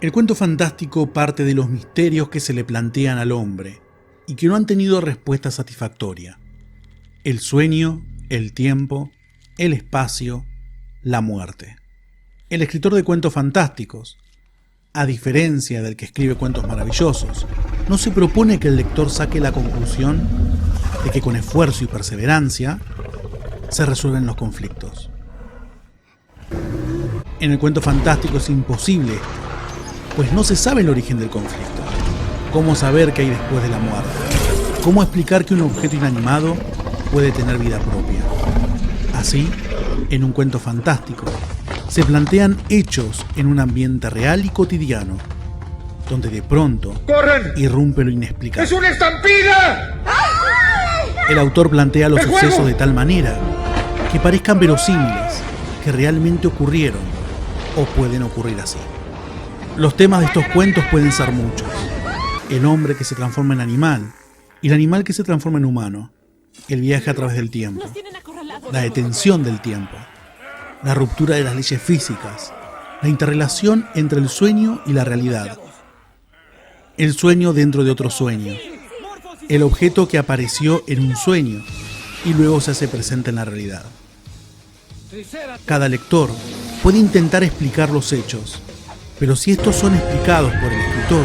El cuento fantástico parte de los misterios que se le plantean al hombre y que no han tenido respuesta satisfactoria. El sueño, el tiempo, el espacio, la muerte. El escritor de cuentos fantásticos, a diferencia del que escribe cuentos maravillosos, no se propone que el lector saque la conclusión de que con esfuerzo y perseverancia se resuelven los conflictos. En el cuento fantástico es imposible, pues no se sabe el origen del conflicto. ¿Cómo saber qué hay después de la muerte? ¿Cómo explicar que un objeto inanimado puede tener vida propia? Así, en un cuento fantástico, se plantean hechos en un ambiente real y cotidiano, donde de pronto ¡corren! Irrumpe lo inexplicable. ¡Es una estampida! El autor plantea los sucesos de tal manera que parezcan verosímiles, que realmente ocurrieron o pueden ocurrir así. Los temas de estos cuentos pueden ser muchos. El hombre que se transforma en animal y el animal que se transforma en humano. El viaje a través del tiempo. La detención del tiempo. La ruptura de las leyes físicas. La interrelación entre el sueño y la realidad. El sueño dentro de otro sueño. El objeto que apareció en un sueño y luego se hace presente en la realidad. Cada lector puede intentar explicar los hechos, pero si estos son explicados por el escritor,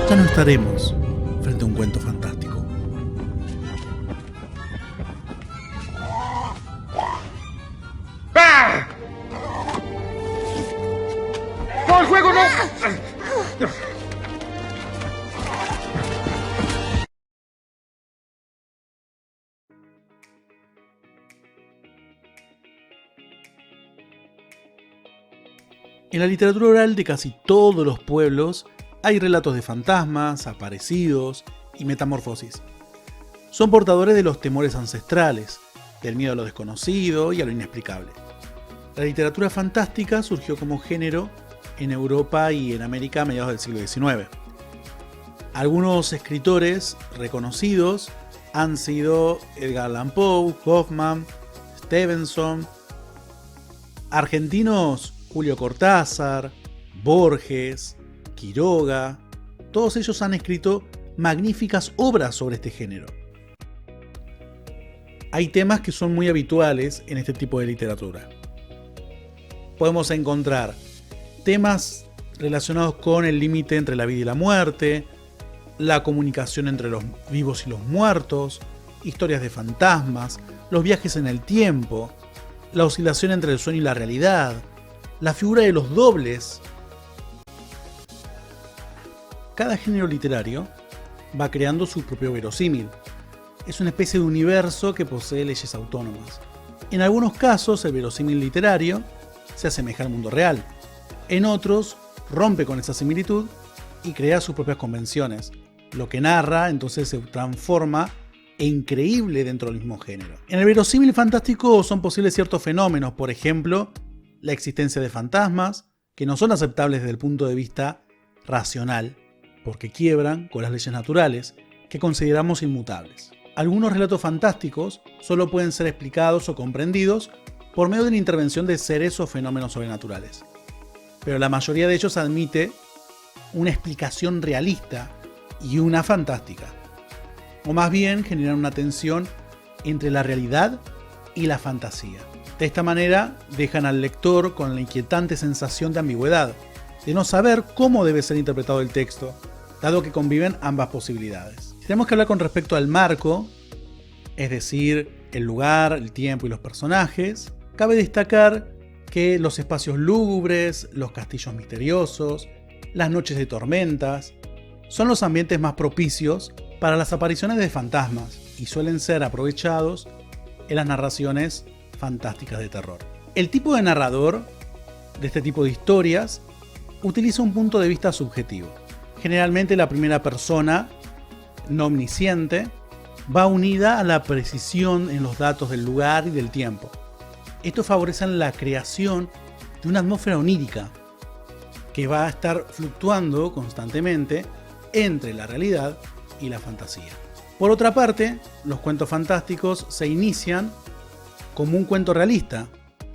ya no estaremos frente a un cuento fantástico. ¡Ah! ¡No, el juego no! En la literatura oral de casi todos los pueblos hay relatos de fantasmas, aparecidos y metamorfosis. Son portadores de los temores ancestrales, del miedo a lo desconocido y a lo inexplicable. La literatura fantástica surgió como género en Europa y en América a mediados del siglo XIX. Algunos escritores reconocidos han sido Edgar Allan Poe, Hoffman, Stevenson. Argentinos, Julio Cortázar, Borges, Quiroga, todos ellos han escrito magníficas obras sobre este género. Hay temas que son muy habituales en este tipo de literatura. Podemos encontrar temas relacionados con el límite entre la vida y la muerte, la comunicación entre los vivos y los muertos, historias de fantasmas, los viajes en el tiempo, la oscilación entre el sueño y la realidad, la figura de los dobles. Cada género literario va creando su propio verosímil. Es una especie de universo que posee leyes autónomas. En algunos casos, el verosímil literario se asemeja al mundo real. En otros, rompe con esa similitud y crea sus propias convenciones. Lo que narra, entonces, se transforma e increíble dentro del mismo género. En el verosímil fantástico son posibles ciertos fenómenos, por ejemplo, la existencia de fantasmas, que no son aceptables desde el punto de vista racional, porque quiebran con las leyes naturales, que consideramos inmutables. Algunos relatos fantásticos solo pueden ser explicados o comprendidos por medio de la intervención de seres o fenómenos sobrenaturales. Pero la mayoría de ellos admite una explicación realista y una fantástica. O más bien generan una tensión entre la realidad y la fantasía. De esta manera dejan al lector con la inquietante sensación de ambigüedad, de no saber cómo debe ser interpretado el texto, dado que conviven ambas posibilidades. Si tenemos que hablar con respecto al marco, es decir, el lugar, el tiempo y los personajes, cabe destacar que los espacios lúgubres, los castillos misteriosos, las noches de tormentas, son los ambientes más propicios para las apariciones de fantasmas y suelen ser aprovechados en las narraciones fantásticas de terror. El tipo de narrador de este tipo de historias utiliza un punto de vista subjetivo. Generalmente la primera persona, no omnisciente, va unida a la precisión en los datos del lugar y del tiempo. Esto favorece la creación de una atmósfera onírica que va a estar fluctuando constantemente entre la realidad y la fantasía. Por otra parte, los cuentos fantásticos se inician como un cuento realista,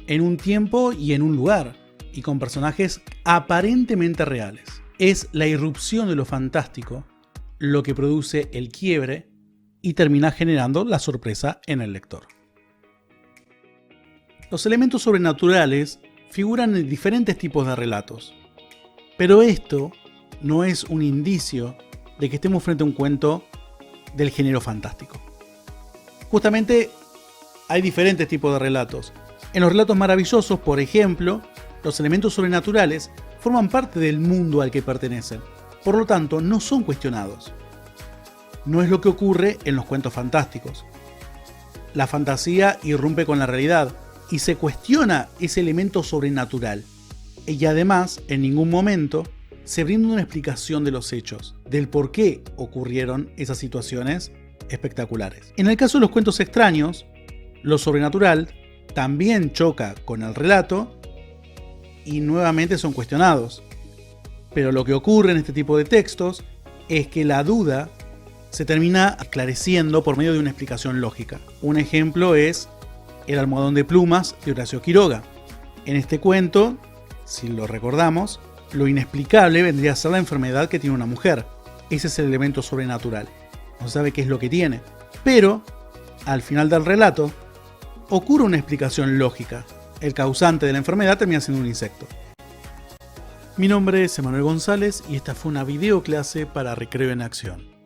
en un tiempo y en un lugar, y con personajes aparentemente reales. Es la irrupción de lo fantástico lo que produce el quiebre y termina generando la sorpresa en el lector. Los elementos sobrenaturales figuran en diferentes tipos de relatos, pero esto no es un indicio de que estemos frente a un cuento del género fantástico. Justamente hay diferentes tipos de relatos. En los relatos maravillosos, por ejemplo, los elementos sobrenaturales forman parte del mundo al que pertenecen, por lo tanto no son cuestionados. No es lo que ocurre en los cuentos fantásticos. La fantasía irrumpe con la realidad y se cuestiona ese elemento sobrenatural. Y además, en ningún momento se brinda una explicación de los hechos, del por qué ocurrieron esas situaciones espectaculares. En el caso de los cuentos extraños, lo sobrenatural también choca con el relato y nuevamente son cuestionados. Pero lo que ocurre en este tipo de textos es que la duda se termina esclareciendo por medio de una explicación lógica. Un ejemplo es El almohadón de plumas de Horacio Quiroga. En este cuento, si lo recordamos, lo inexplicable vendría a ser la enfermedad que tiene una mujer. Ese es el elemento sobrenatural. No se sabe qué es lo que tiene. Pero, al final del relato, ocurre una explicación lógica. El causante de la enfermedad termina siendo un insecto. Mi nombre es Emanuel González y esta fue una videoclase para Recreo en Acción.